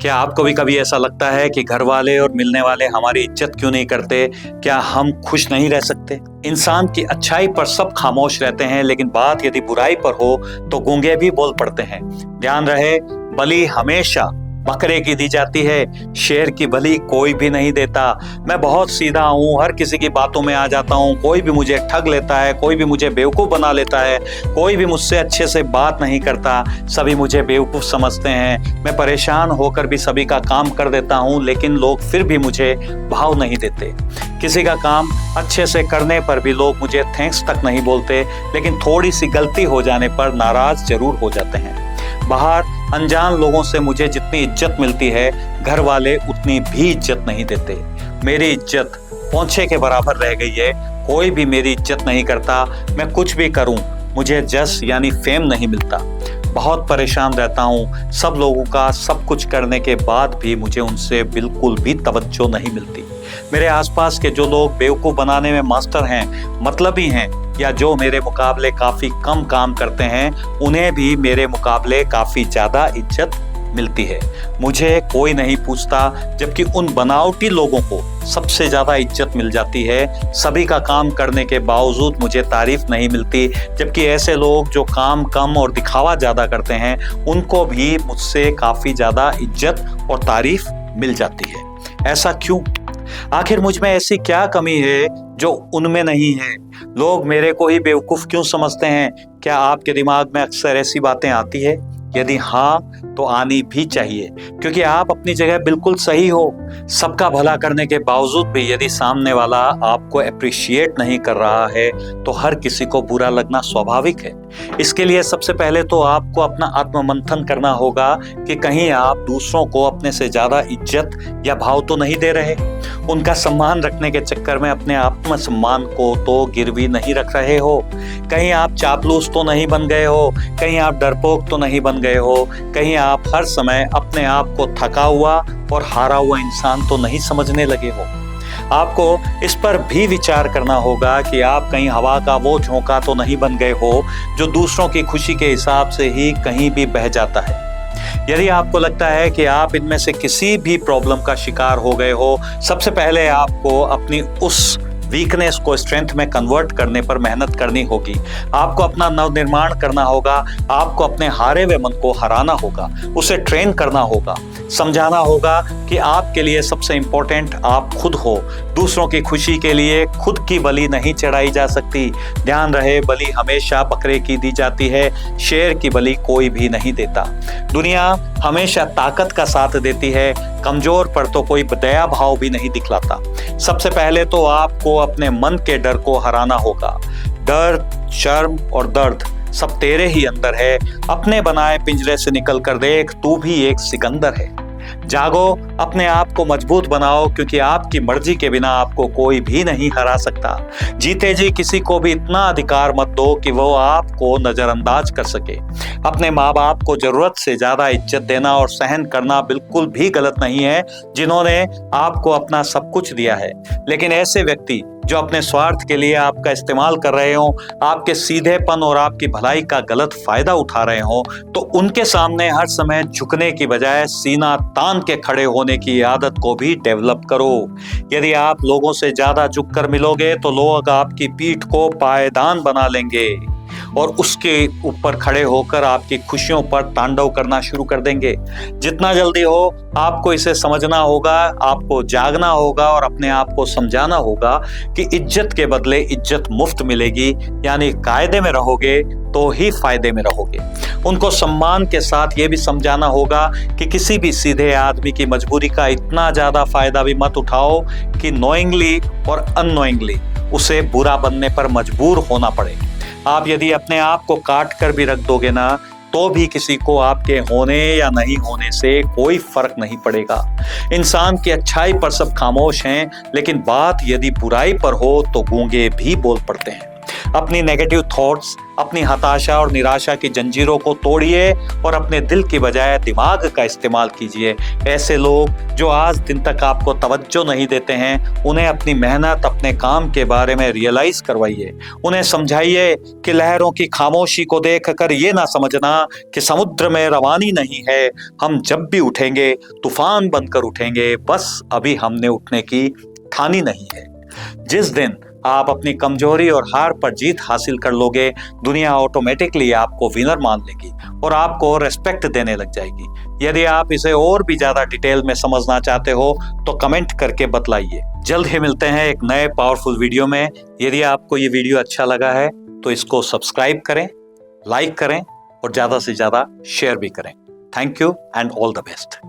क्या आपको भी कभी ऐसा लगता है कि घर वाले और मिलने वाले हमारी इज्जत क्यों नहीं करते? क्या हम खुश नहीं रह सकते? इंसान की अच्छाई पर सब खामोश रहते हैं, लेकिन बात यदि बुराई पर हो तो गूंगे भी बोल पड़ते हैं। ध्यान रहे, बलि हमेशा बकरे की दी जाती है, शेर की बलि कोई भी नहीं देता। मैं बहुत सीधा हूँ, हर किसी की बातों में आ जाता हूँ। कोई भी मुझे ठग लेता है, कोई भी मुझे बेवकूफ़ बना लेता है, कोई भी मुझसे अच्छे से बात नहीं करता। सभी मुझे बेवकूफ़ समझते हैं। मैं परेशान होकर भी सभी का काम कर देता हूँ, लेकिन लोग फिर भी मुझे भाव नहीं देते। किसी का काम अच्छे से करने पर भी लोग मुझे थैंक्स तक नहीं बोलते, लेकिन थोड़ी सी गलती हो जाने पर नाराज जरूर हो जाते हैं। बाहर अनजान लोगों से मुझे जितनी इज्जत मिलती है, घर वाले उतनी भी इज्जत नहीं देते। मेरी इज्जत पोंछे के बराबर रह गई है। कोई भी मेरी इज्जत नहीं करता। मैं कुछ भी करूं, मुझे जस यानी फेम नहीं मिलता। बहुत परेशान रहता हूं। सब लोगों का सब कुछ करने के बाद भी मुझे उनसे बिल्कुल भी तवज्जो नहीं मिलती। मेरे आसपास के जो लोग बेवकूफ़ बनाने में मास्टर हैं, मतलबी हैं, या जो मेरे मुकाबले काफ़ी कम काम करते हैं, उन्हें भी मेरे मुकाबले काफ़ी ज़्यादा इज्जत मिलती है। मुझे कोई नहीं पूछता, जबकि उन बनावटी लोगों को सबसे ज़्यादा इज्जत मिल जाती है। सभी का काम करने के बावजूद मुझे तारीफ नहीं मिलती, जबकि ऐसे लोग जो काम कम और दिखावा ज़्यादा करते हैं, उनको भी मुझसे काफ़ी ज़्यादा इज्जत और तारीफ मिल जाती है। ऐसा क्यों? आखिर मुझ में ऐसी क्या कमी है जो उनमें नहीं है? लोग मेरे को ही बेवकूफ़ क्यों समझते हैं? क्या आपके दिमाग में अक्सर ऐसी बातें आती है? यदि हाँ, तो आनी भी चाहिए, क्योंकि आप अपनी जगह बिल्कुल सही हो। सबका भला करने के बावजूद भी यदि सामने वाला आपको अप्रिशिएट नहीं कर रहा है, तो हर किसी को बुरा लगना स्वाभाविक है। इसके लिए सबसे पहले तो आपको अपना आत्ममंथन करना होगा कि कहीं आप दूसरों को अपने से ज़्यादा इज्जत या भाव तो नहीं दे रहे। उनका सम्मान रखने के चक्कर में अपने आत्मसम्मान को तो गिरवी नहीं रख रहे हो। कहीं आप चापलूस तो नहीं बन गए हो, कहीं आप डरपोक तो नहीं बन गए हो, कहीं आप हर समय अपने आप को थका हुआ और हारा हुआ इंसान तो नहीं समझने लगे हो। आपको इस पर भी विचार करना होगा कि आप कहीं हवा का वो झोंका तो नहीं बन गए हो जो दूसरों की खुशी के हिसाब से ही कहीं भी बह जाता है। यदि आपको लगता है कि आप इनमें से किसी भी प्रॉब्लम का शिकार हो गए हो, सबसे पहले आपको अपनी उस वीकनेस को स्ट्रेंथ में कन्वर्ट करने पर मेहनत करनी होगी। आपको अपना नवनिर्माण करना होगा। आपको अपने हारे हुए मन को हराना होगा, उसे ट्रेन करना होगा, समझाना होगा कि आपके लिए सबसे इम्पोर्टेंट आप खुद हो। दूसरों की खुशी के लिए खुद की बलि नहीं चढ़ाई जा सकती। ध्यान रहे, बलि हमेशा बकरे की दी जाती है, शेर की बलि कोई भी नहीं देता। दुनिया हमेशा ताकत का साथ देती है, कमजोर पर तो कोई दया भाव भी नहीं दिखलाता। सबसे पहले तो आपको अपने मन के डर को हराना होगा। डर, शर्म और दर्द सब तेरे ही अंदर है। अपने बनाए पिंजरे से निकल कर देख, तू भी एक सिकंदर है। जागो, अपने आप को मजबूत बनाओ, क्योंकि आपकी मर्जी के बिना आपको कोई भी नहीं हरा सकता। जीते जी किसी को भी इतना अधिकार मत दो कि वो आपको नजरअंदाज कर सके। अपने माँ बाप को जरूरत से ज्यादा इज्जत देना और सहन करना बिल्कुल भी गलत नहीं है, जिन्होंने आपको अपना सब कुछ दिया है। लेकिन ऐसे व्यक्ति जो अपने स्वार्थ के लिए आपका इस्तेमाल कर रहे हो, आपके सीधेपन और आपकी भलाई का गलत फायदा उठा रहे हो, तो उनके सामने हर समय झुकने की बजाय सीना तान के खड़े होने की आदत को भी डेवलप करो। यदि आप लोगों से ज्यादा झुककर मिलोगे तो लोग आपकी पीठ को पायदान बना लेंगे और उसके ऊपर खड़े होकर आपकी खुशियों पर तांडव करना शुरू कर देंगे। जितना जल्दी हो आपको इसे समझना होगा, आपको जागना होगा और अपने आप को समझाना होगा कि इज्जत के बदले इज्जत मुफ्त मिलेगी, यानी कायदे में रहोगे तो ही फायदे में रहोगे। उनको सम्मान के साथ ये भी समझाना होगा कि किसी भी सीधे आदमी की मजबूरी का इतना ज्यादा फायदा भी मत उठाओ कि नोइंगली और अननोइंगली उसे बुरा बनने पर मजबूर होना पड़े। आप यदि अपने आप को काट कर भी रख दोगे ना, तो भी किसी को आपके होने या नहीं होने से कोई फर्क नहीं पड़ेगा। इंसान की अच्छाई पर सब खामोश हैं, लेकिन बात यदि बुराई पर हो तो गूंगे भी बोल पड़ते हैं। अपनी नेगेटिव थॉट्स, अपनी हताशा और निराशा की जंजीरों को तोड़िए और अपने दिल की बजाय दिमाग का इस्तेमाल कीजिए। ऐसे लोग जो आज दिन तक आपको तवज्जो नहीं देते हैं, उन्हें अपनी मेहनत, अपने काम के बारे में रियलाइज करवाइए। उन्हें समझाइए कि लहरों की खामोशी को देखकर ये ना समझना कि समुद्र में रवानी नहीं है। हम जब भी उठेंगे तूफान बनकर उठेंगे, बस अभी हमने उठने की ठानी नहीं है। जिस दिन आप अपनी कमजोरी और हार पर जीत हासिल कर लोगे, दुनिया ऑटोमेटिकली आपको विनर मान लेगी और आपको रेस्पेक्ट देने लग जाएगी। यदि आप इसे और भी ज्यादा डिटेल में समझना चाहते हो तो कमेंट करके बतलाइए। जल्द ही मिलते हैं एक नए पावरफुल वीडियो में। यदि आपको ये वीडियो अच्छा लगा है तो इसको सब्सक्राइब करें, लाइक करें और ज्यादा से ज्यादा शेयर भी करें। Thank you and all the best.